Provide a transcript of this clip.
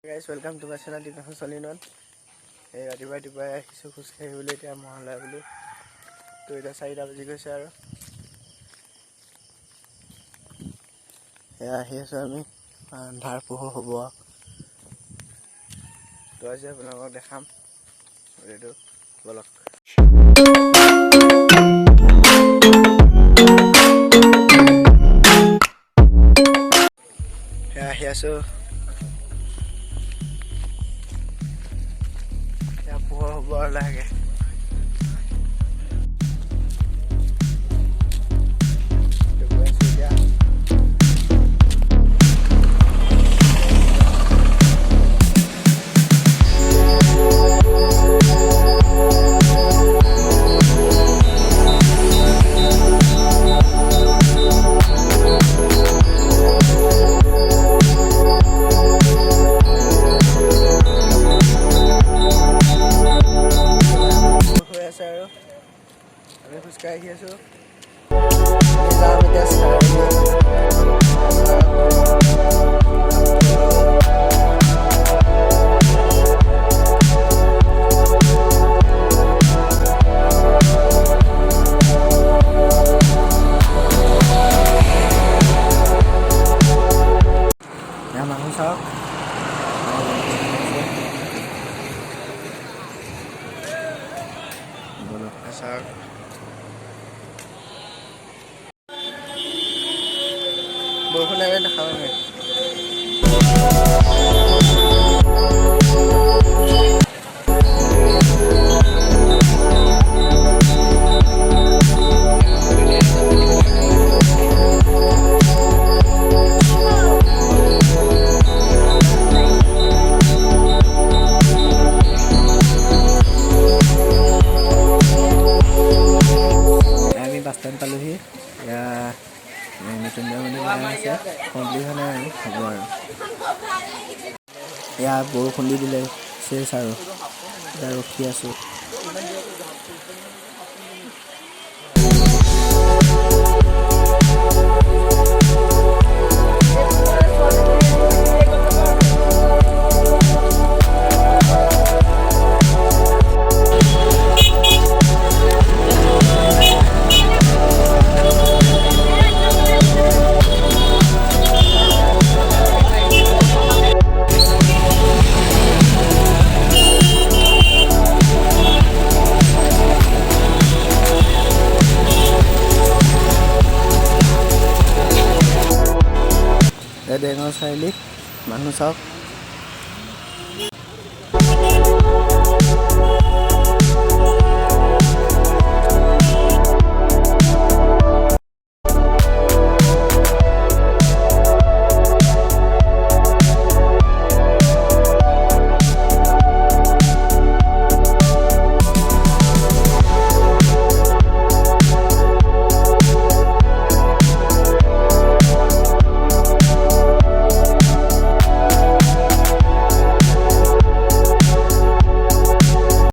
Guys, welcome to my channel. Dipanshu Salinon. Hey, ৰাতিপুৱাই আহিছোঁ খোজ কাঢ়িবলৈ এতিয়া মহলা বুলি। তো এটা 4টা বাজি গৈছে আৰু আহি আছোঁ আমি আন্ধাৰ পোহৰ হ'ব। তো আজি আপোনালোকক দেখাম এইটো বলক। আহি আছোঁ পোহৰ হ'ব আৰু লাহেকে। আমি খোজকাঢ়ি আহি আছোঁ। যাম এতিয়া মানুহ চাওক চাওক বৰষুণ লাগে দেখাব আমি বাছ ষ্টেণ্ড পালোহি। মৃত্যুঞ্জয় মন্দিৰ আছে কমপ্লিট হোৱা নাই আৰু হ'ব আৰু ইয়াত বৰষুণ দি দিলে চেচ আৰু এতিয়া ৰখি আছোঁ। ডেঙৰ চাৰিআলি মানুহ চাওক।